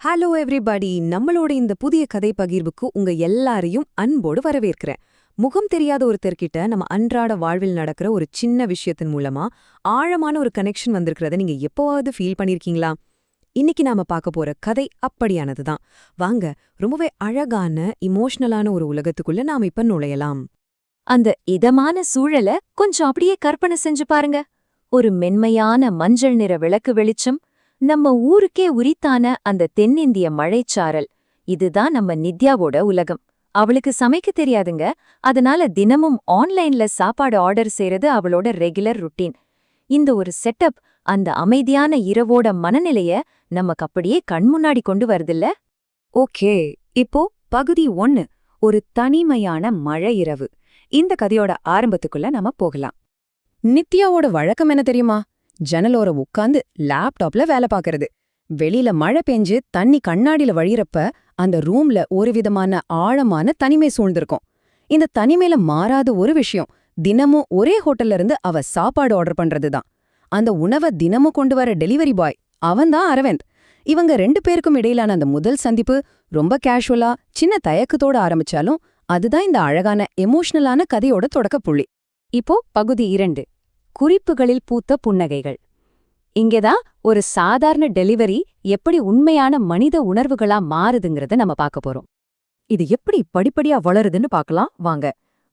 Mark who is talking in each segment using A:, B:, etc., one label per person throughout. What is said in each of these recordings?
A: Hello everybody, நம்மளோட இந்த புதிய கதை பகிர்வுக்கு உங்க எல்லாரையும் அன்போடு வரவேற்கிறேன். முகம் தெரியாத ஒருத்தர்கிட்ட நம்ம அன்றாட வாழ்வில் நடக்கிற ஒரு சின்ன விஷயத்தின் மூலமா ஆழமான ஒரு கனெக்ஷன் வந்திருக்கிறத நீங்க எப்போவாவது ஃபீல் பண்ணிருக்கீங்களா? இன்னைக்கு நாம பார்க்க போற கதை அப்படியானதுதான். வாங்க, ரொம்பவே அழகான இமோஷனலான ஒரு உலகத்துக்குள்ள நாம இப்ப நுழையலாம்.
B: அந்த இதமான சூழல கொஞ்சம் அப்படியே கற்பனை செஞ்சு பாருங்க. ஒரு மென்மையான மஞ்சள் நிற விளக்கு வெளிச்சம், நம்ம ஊருக்கே உரித்தான அந்த தென்னிந்திய மழைச்சாரல். இதுதான் நம்ம நித்யாவோட உலகம். அவளுக்கு சமைக்க தெரியாதுங்க. அதனால தினமும் ஆன்லைன்ல சாப்பாடு ஆர்டர் செய்யறது அவளோட ரெகுலர் ருட்டீன். இந்த ஒரு செட்டப் அந்த அமைதியான இரவோட மனநிலைய நமக்கு அப்படியே கண்முன்னாடி கொண்டு வருதில்ல?
A: ஓகே, இப்போ பகுதி 1, ஒரு தனிமையான மழை இரவு. இந்த கதையோட ஆரம்பத்துக்குள்ள நாம போகலாம். நித்யாவோட வழக்கம் என்ன தெரியுமா? ஜன்னலோர உட்காந்து லேப்டாப்ல வேலை பார்க்கறது. வெளியில மழை பெஞ்சு தண்ணி கண்ணாடியில வழியறப்ப அந்த ரூம்ல ஒரு விதமான ஆழமான தனிமை சூழ்ந்திருக்கும். இந்த தனிமையில மாறாத ஒரு விஷயம், தினமும் ஒரே ஹோட்டல்ல இருந்து அவ சாப்பாடு ஆர்டர் பண்றதுதான். அந்த உணவை தினமும் கொண்டு வர டெலிவரி பாய் அவன்தான் அரவிந்த். இவங்க 2 பேருக்கும் இடையிலான அந்த முதல் சந்திப்பு ரொம்ப கேஷுவலா, சின்ன தயக்கத்தோட ஆரம்பிச்சாலும் அதுதான் இந்த அழகான எமோஷனலான கதையோட தொடக்க புள்ளி.
B: இப்போ பகுதி 2, குறிப்புகளில் பூத்த புன்னகைகள். இங்கேதான் ஒரு சாதாரண டெலிவரி எப்படி உண்மையான மனித உணர்வுகளா மாறுதுங்கிறத நம்ம பார்க்க போறோம்.
A: இது எப்படி படிப்படியா வளருதுன்னு பார்க்கலாம் வாங்க.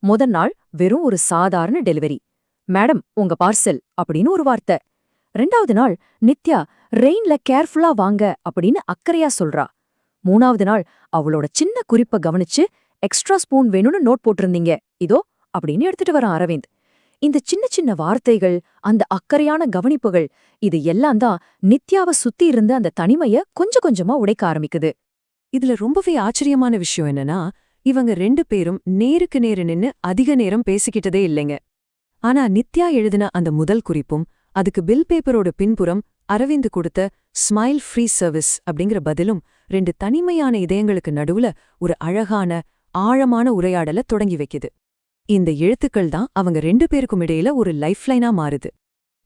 A: முதல் நாள் வெறும் ஒரு சாதாரண டெலிவரி. மேடம், உங்க பார்சல் அப்படின்னு ஒரு வார்த்தை. 2வது நாள் நித்யா, ரெயின்ல கேர்ஃபுல்லா வாங்க அப்படின்னு அக்கறையா சொல்றா. 3வது நாள் அவளோட சின்ன குறிப்பை கவனிச்சு, எக்ஸ்ட்ரா ஸ்பூன் வேணும்னு நோட் போட்டிருந்தீங்க, இதோ அப்படின்னு எடுத்துட்டு வரான் அரவிந்த். இந்த சின்ன சின்ன வார்த்தைகள், அந்த அக்கறையான கவனிப்புகள், இது எல்லாம் தான் நித்யாவை சுத்தி இருந்த அந்த தனிமைய கொஞ்சம் கொஞ்சமா உடைக்க ஆரம்பிக்குது. இதுல ரொம்பவே ஆச்சரியமான விஷயம் என்னன்னா, இவங்க 2 பேரும் நேருக்கு நேரு நின்னு அதிக நேரம் பேசிக்கிட்டதே இல்லைங்க. ஆனா நித்யா எழுதின அந்த முதல் குறிப்பும், அதுக்கு பில் பேப்பரோட பின்புறம் அரவிந்த் கொடுத்த ஸ்மைல் ஃப்ரீ சர்வீஸ் அப்படிங்கிற பதிலும் 2 தனிமையான இதயங்களுக்கு நடுவுல ஒரு அழகான ஆழமான உரையாடல தொடங்கி வைக்குது. இந்த எழுத்துக்கள் தான் அவங்க 2 பேருக்கும் இடையில ஒரு லைஃப்லைனா மாறுது.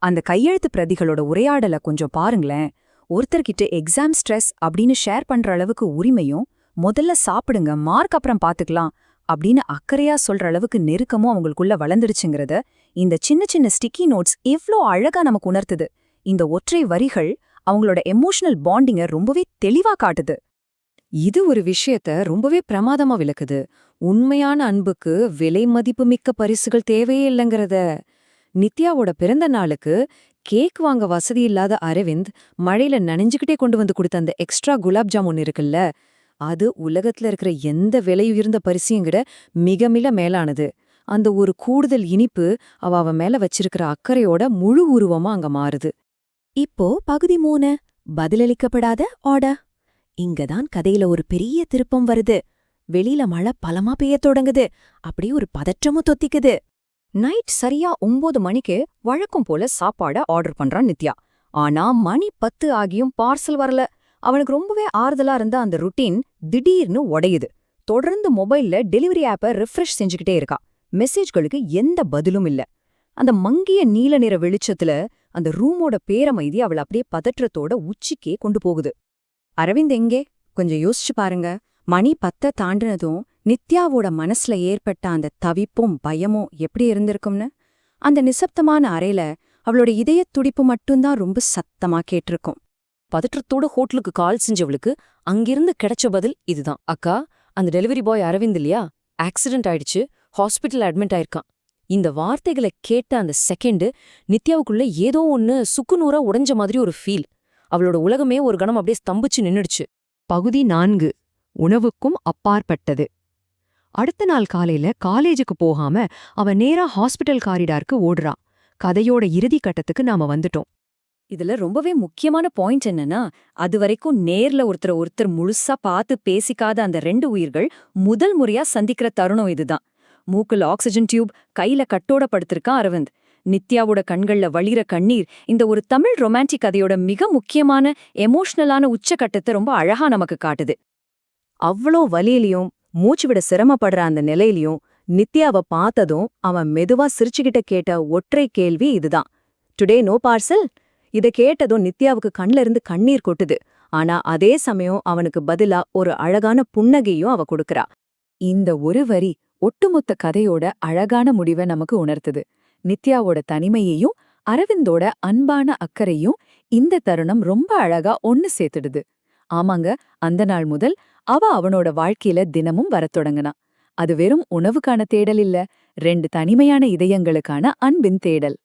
A: அந்த கையெழுத்து பிரதிகளோட உரையாடல கொஞ்சம் பாருங்களேன். ஒருத்தர்கிட்ட எக்ஸாம் ஸ்ட்ரெஸ் அப்படின்னு ஷேர் பண்ற அளவுக்கு உரிமையும், முதல்ல சாப்பிடுங்க, மார்க் அப்புறம் பாத்துக்கலாம் அப்படின்னு அக்கறையா சொல்ற அளவுக்கு நெருக்கமும் அவங்களுக்குள்ள வளர்ந்துடுச்சுங்கிறத இந்த சின்ன சின்ன ஸ்டிக்கி நோட்ஸ் எவ்ளோ அழகா நமக்கு உணர்த்துது. இந்த ஒற்றை வரிகள் அவங்களோட எமோஷனல் பாண்டிங்க ரொம்பவே தெளிவா காட்டுது. இது ஒரு விஷயத்த ரொம்பவே பிரமாதமா விளக்குது. உண்மையான அன்புக்கு விலை மதிப்புமிக்க பரிசுகள் தேவையே இல்லைங்கிறத. நித்யாவோட பிறந்த நாளுக்கு கேக் வாங்க வசதி இல்லாத அரவிந்த் மழையில நனைஞ்சுக்கிட்டே கொண்டு வந்து கொடுத்த அந்த எக்ஸ்ட்ரா குலாப் ஜாமுன் இருக்குல்ல, அது உலகத்துல இருக்கிற எந்த விலையுயர்ந்த பரிசையும் விட மிக மிக மேலானது. அந்த ஒரு கூடுதல் இனிப்பு அவ மேல வச்சிருக்கிற அக்கறையோட முழு உருவமா அங்க மாறுது. இப்போ பகுதி 3, பதிலளிக்கப்படாத ஆர்டர். இங்கதான் கதையில ஒரு பெரிய திருப்பம் வருது. வெளியில மழை பலமா பெய்ய தொடங்குது. அப்படியே ஒரு பதற்றமும் தொத்திக்குது. நைட் சரியா 9 மணிக்கு வழக்கம் போல சாப்பாட ஆர்டர் பண்றான் நித்யா. ஆனா மணி 10 ஆகியும் பார்சல் வரல. அவனுக்கு ரொம்பவே ஆறுதலா இருந்த அந்த ருட்டீன் திடீர்னு உடையுது. தொடர்ந்து மொபைல்ல டெலிவரி ஆப்பை ரிஃப்ரெஷ் செஞ்சுக்கிட்டே இருக்கா. மெசேஜ்களுக்கு எந்த பதிலும் இல்ல. அந்த மங்கிய நீல நிற வெளிச்சத்துல அந்த ரூமோட பேரமைதி அவள அப்படியே பதற்றத்தோட உச்சிக்கே கொண்டு போகுது. அரவிந்த் எங்கே? கொஞ்சம் யோசிச்சு பாருங்க. மணி 10 தாண்டினதும் நித்யாவோட மனசுல ஏற்பட்ட அந்த தவிப்பும் பயமும் எப்படி இருந்திருக்கும்னு. அந்த நிசப்தமான அறையில அவளோட இதயத் துடிப்பு மட்டும்தான் ரொம்ப சத்தமா கேட்டிருக்கும். பதற்றத்தோட ஹோட்டலுக்கு கால் செஞ்சவளுக்கு அங்கிருந்து கிடைச்ச பதில் இதுதான். அக்கா, அந்த டெலிவரி பாய் அரவிந்த் இல்லையா, ஆக்சிடென்ட் ஆயிடுச்சு, ஹாஸ்பிட்டல் அட்மிட் ஆயிருக்கான். இந்த வார்த்தைகளை கேட்ட அந்த செகண்ட் நித்யாவுக்குள்ள ஏதோ ஒன்னு சுக்குநூறா உடைஞ்ச மாதிரி ஒரு ஃபீல். அவளோட உலகமே ஒரு கணம் அப்படியே ஸ்தம்பிச்சு நின்னுடுச்சு. பகுதி 4, உணவுக்கும் அப்பாற்பட்டது. அடுத்த நாள் காலையில காலேஜுக்கு போகாம அவ நேரா ஹாஸ்பிட்டல் காரிடாருக்கு ஓடுறா. கதையோட இறுதி கட்டத்துக்கு நாம வந்துட்டோம். இதுல ரொம்பவே முக்கியமான பாயிண்ட் என்னன்னா, அதுவரைக்கும் நேர்ல ஒருத்தர் முழுசா பார்த்து பேசிக்காத அந்த 2 உயிர்கள் முதல் முறையா சந்திக்கிற தருணம் இதுதான். மூக்குல ஆக்சிஜன் டியூப், கையில கட்டோட படுத்திருக்கான் அரவிந்த். நித்யாவோட கண்கள்ல வழிற கண்ணீர் இந்த ஒரு தமிழ் ரொமான்டிக் கதையோட மிக முக்கியமான எமோஷனலான உச்சகட்டத்தை ரொம்ப அழகா நமக்கு காட்டுது. அவ்வளோ வலியிலையும் மூச்சு விட சிரமப்படுற அந்த நிலையிலையும் நித்யாவை பார்த்ததும் அவன் மெதுவா சிரிச்சுக்கிட்ட கேட்ட ஒற்றை கேள்வி இதுதான். Today no parcel? இத கேட்டதும் நித்யாவுக்கு கண்ல இருந்து கண்ணீர் கொட்டுது.
B: ஆனா அதே சமயம் அவனுக்கு பதிலா ஒரு அழகான புன்னகையும் அவ கொடுக்கறா.
A: இந்த ஒரு வரி ஒட்டுமொத்த கதையோட அழகான முடிவை நமக்கு உணர்த்துது. நித்யாவோட தனிமையையும் அரவிந்தோட அன்பான அக்கறையும் இந்த தருணம் ரொம்ப அழகா ஒன்னு சேர்த்துடுது. ஆமாங்க, அந்த நாள் முதல் அவ அவனோட வாழ்க்கையில தினமும் வரத் தொடங்குனா. அது வெறும் உணவுக்கான தேடல் இல்ல, 2 தனிமையான இதயங்களுக்கான அன்பின் தேடல்.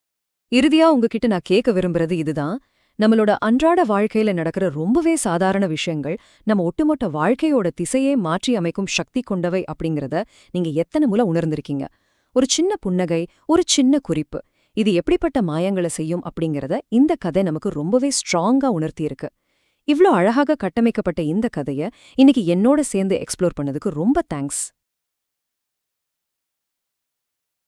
C: இறுதியா உங்ககிட்ட நான் கேட்க விரும்புறது இதுதான். நம்மளோட அன்றாட வாழ்க்கையில நடக்கிற ரொம்பவே சாதாரண விஷயங்கள் நம்ம ஒட்டுமொத்த வாழ்க்கையோட திசையே மாற்றி அமைக்கும் சக்தி கொண்டவை அப்படிங்கறத நீங்க எத்தனை முறை உணர்ந்திருக்கீங்க? ஒரு சின்ன புன்னகை, ஒரு சின்ன குறிப்பு, இது எப்படிப்பட்ட மாயங்களை செய்யும் அப்படிங்கறத இந்த கதை நமக்கு ரொம்பவே ஸ்ட்ராங்கா உணர்த்தியிருக்கு. இவ்ளோ அழகாக கட்டமைக்கப்பட்ட இந்த கதைய இன்னைக்கு என்னோட சேர்ந்து எக்ஸ்ப்ளோர் பண்ணதுக்கு ரொம்ப தேங்க்ஸ்.